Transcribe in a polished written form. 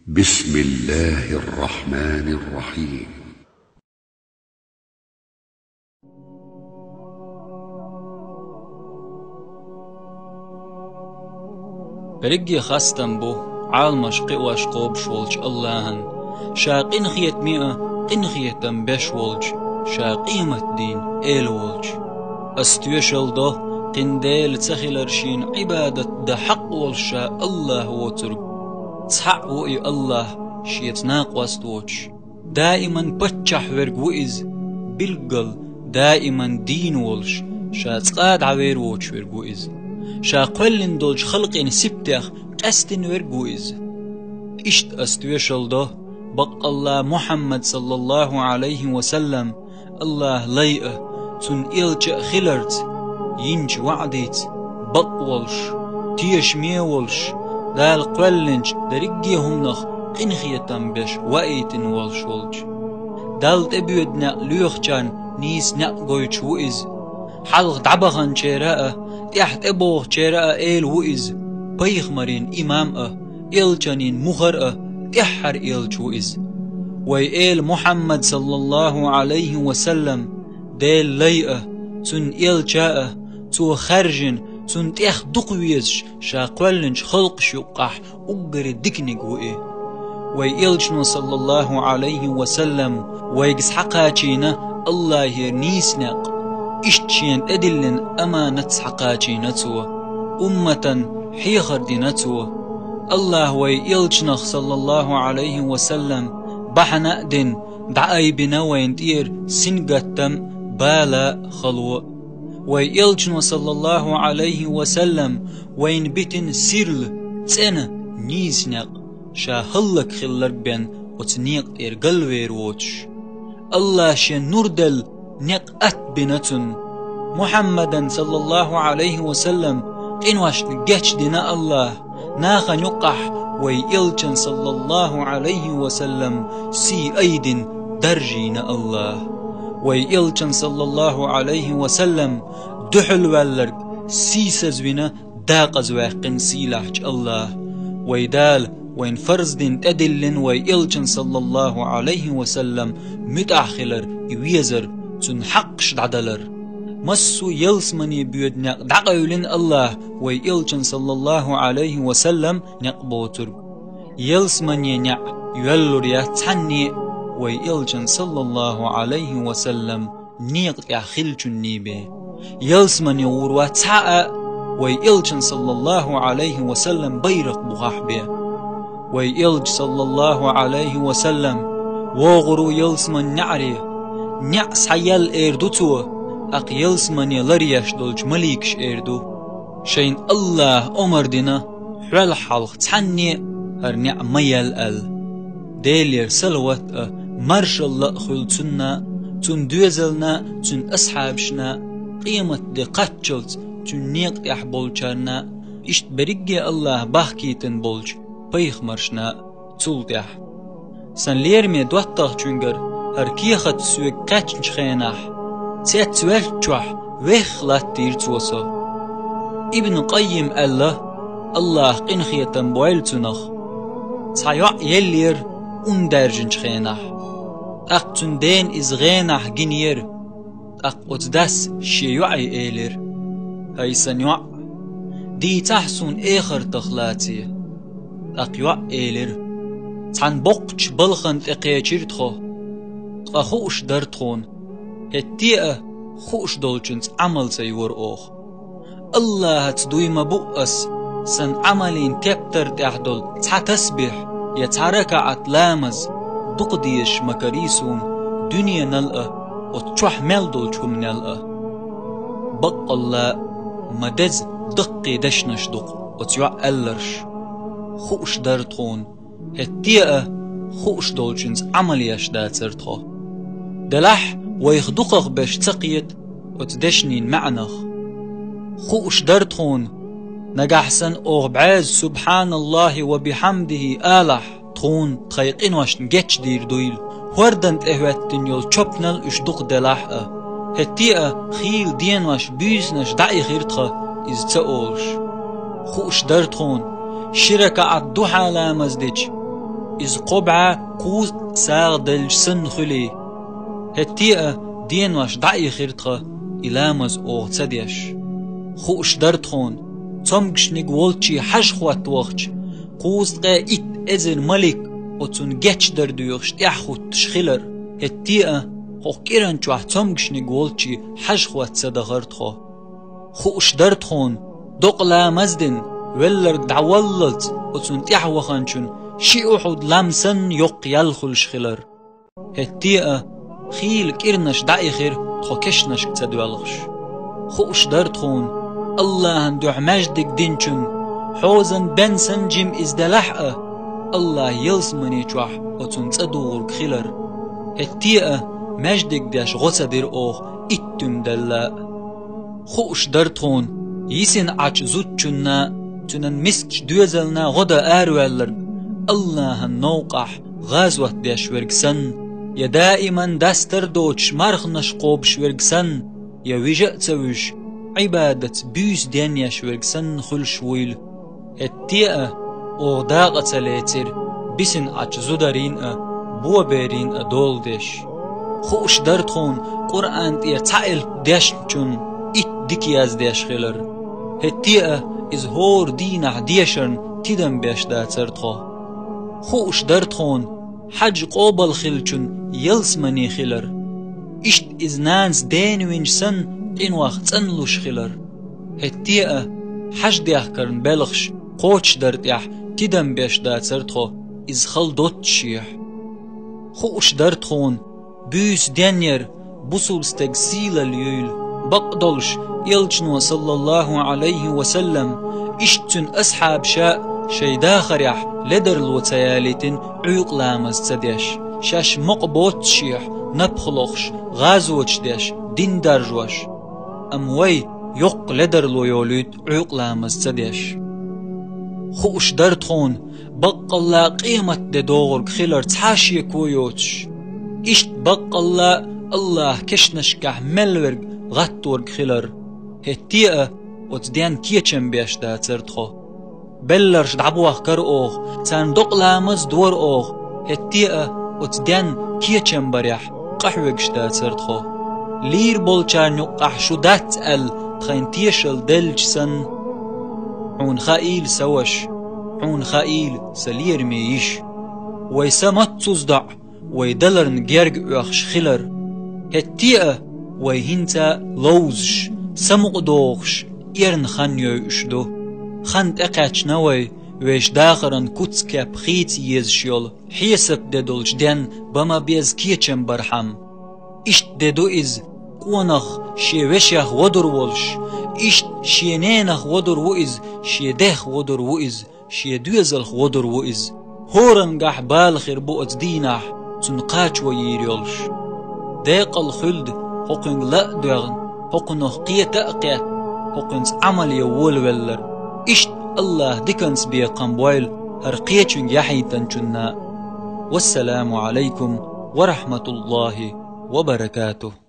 بسم الله الرحمن الرحيم. برجي خاستن بو عالمش قواش قوب شولج اللهن شاقين خيت مئة قنخيتن بش ولج شاقيمة دين إيل ولج استيشل ده قنديل تخيلرشين عبادة ده حق والشا الله وترق تحق وإي الله شيتناق واستوش دائما بتشح ورق وإز بالقل دائما دين ولش شاتقاد عوير ووش ورق وإز شا قلن دولج خلقين سبتخ قستن ورقويز اشت استوشل ده بق الله محمد صلى الله عليه وسلم الله ليئة تن إلج خلرت ينج وعديت بق ولش تيش مي ولش دال قلنج درقيهم نخ قنخيتن بش وإيتن ولش ولج دال تبيدنا ليوخجان نيس نقويش وإز حلق دعبغن شراء تحت أبوغ شراء إيل وإز بيخمرين إمام إلجانين مخرأ تحر إلج وإز وإيل محمد صلى الله عليه وسلم ديل ليئة تن إلجاء تو خرجن تن تح دقويز شاقولنش خلق شقح أقر دكنق وإي وإلجن صلى الله عليه وسلم ويقس حقاتينا الله نيسنق اشتشين أدلن أمانة حقاجي نتوى أمة حيخر دي نتوى الله ويلجنخ صلى الله عليه وسلم بحنا دين دعاي بنا وين دير سنقتم بالا خلوة ويلجن صلى الله عليه وسلم وين بيتن سيرل تسنة نيزنق شاهلك خلق بين وتنيق إرقل ويروتش الله شن نردل نقأت بنتن محمدا صلى الله عليه وسلم قنواش نجاتش دينا الله ناخا نقح ويلجن صلى الله عليه وسلم سي أيد درجين الله ويلجن صلى الله عليه وسلم دحل والرق سي سزونا داق زواقن سيلاحج الله ويدال وين فرز دين تدلن ويلجن صلى الله عليه وسلم متأخلر يويزر تن حقش دعدلر مسو يلسمني بيدنا دعقولن الله ويلجن صلى الله عليه وسلم نقبوتر يلسمني نع يولر يتعني ويلجن صلى الله عليه وسلم نيق يخلجن نيبه يلسمني وروا تعا ويلجن صلى الله عليه وسلم بيرق بغحبه ويلج صلى الله عليه وسلم وغرو يلسمن نعري نعس حيال إردوتو أقيلس من يلريش دولج مليكش إردو شين الله أمر دينا حوال حلق تحني هر نعم يلأل ديلير سلوات مرش الله خلتنا تن دوزلنا تن أصحابشنا قيمة دي قتشلت تن نيق يحبولشارنا اشت بريقي الله باحكيتن بولج بيخ مرشنا تولتيح سن ليرمي دواتاق چونگر هر كيخت سوى كاتش خيناح تيت ويرتوح ويخلات تيرتوسو ابن قيم الله قنخيتن بويلتنخ تايوع يلير اندرجن خيناح اقتن دين از غيناح جنير اقوت داس شيوعي ايلر هايسن يوع دي تحسن اخر تخلاتي اقيوع ايلر تان بوقش بلخن تقيتشيرتخو خوش درتخون هتيئة خوش دولجنس عمل سيور اوخ الله تدوي مبؤس سن عملين كبتر تحدل تسبح يتحركة عتلامز دقديش مكاريسون دنيا نلقى وتشوح مل دولجهم نلقى بق الله مدز دقي دشنش دق وتيوع ألرش خوش درتخون هتيئة خوش دولجنس عمليش داترتخو دلح ويخدقق باش تقيت وتدشنين معنخ خوش درتخون نجحسن أغبعاز سبحان الله وبحمده آلح تخون تخيقين واش نجتش دير دويل وردن تهوتن يول چوبنل اشدق دلح هتيئة خيل دين واش بيزنش دعي خيرتخ إز تأولش خوش درتخون شركة عدوحة لامزدج إز قبعة قوز ساغ دلج سن خلي هتيئة دين واش دعي خيرتخ إلامز أوغ تسديش خوش درتخون تمگش نگولچی حش خوات وقت قوز قا إت إزن ملك وتون جتش دردويخش إحخوت تشخيلر هتيئة خوخ كيران چوح تمگش نگولچی حش خوات سدغرتخو خوش درتخون دقلا مزدن ولر دعولت وتون تحوخانچون شيوحود لامسن يق يلخل شخيلر هتيئة خيل كيرنش دعيخير تخوكشنش تدوالغش خوش درتخون الله اندوح مجدك دينچون حوزن بنسن جيم ازدلحقه الله يلسمني چوح وتون تدور خيلر هتيئة مجدك داش غصة دير اوخ اتم دلاء خوش درتخون يسن عج زوتچونا تنن مسكش دوزلنا غدا آروالر الله النوقح غازوة داش ورقسن يا دائما داستر دوتش مرخنش قوبش ورقسن يا وجأ تسوش عبادة بيس دانياش ورقسن خلش ويل هتيئة اوغداغة تلاتر بسن عج زودارين بوا بيرين دول داش خوش درتخون قرآن تيا تعيل داش چون ات ديكياز داش خيلر هتيئة إز هور دينح ديشرن تيدن باش دا ترتخو خوش درتخون حج قوبل خلچون يلسمني خيلر إشت إز نانس دين وينجسن إنواخ تنلوش خيلر هتيئة حج ديح كرن بلخش قوش درتيح تيدن باش دا ترتخو إز خل دوت شيح خوش درتخون بيس دانير بوصول ستغسيل اليول بقدلش يلجنو صلى الله عليه وسلم اشتن أصحاب شاء شي داخريح لدر الوتياليتن عيق لامز تديش شاش مقبوت شيح نبخلوخش غازوش ديش دين درجوش أموي يق لدر الويوليت عيق لامز تديش خوش درتخون بق الله قيمة دور خيلر تحاشي كويوتش اشت بق الله كشنشكح ملورج غطورج خيلر هتيئة وتدين كيتشن بيش دا ترتخو بلرش دعبوخ كر اوغ صندوق لامز دور اوغ هتيئة وتدين كيتشن بريح قحوكش دا ترتخو لير بولچار نقح شدات تخين تيشل دلج سن عون خائيل سوش عون خائيل سلير ميش ويسمت تصدع ويدلر نجرج اخش خلر هتيئة ويهنتا لوزش سمق دوغش إيرن خانيو اشدو خانت اقاچ نوي ويش داخرن كوتسكا بخيت يزشيول حيسب ددولش دين بما بيز كيچن برحم اشت ددو إز قونخ شي وشيخ ودر ولش اشت شينينخ ودر وإز شي دخ ودر وإز شي دوزلخ ودر وإز هورن قح بالخير بوئت دينح تنقاچ ويريولش ديق الخلد حقن لا دوغن حقنخ قيت أقيت حقنس عمل يول ولر اشت الله ديكنس بي قنبويل هرقيتشن يحيتن چنا والسلام عليكم ورحمة الله وبركاته.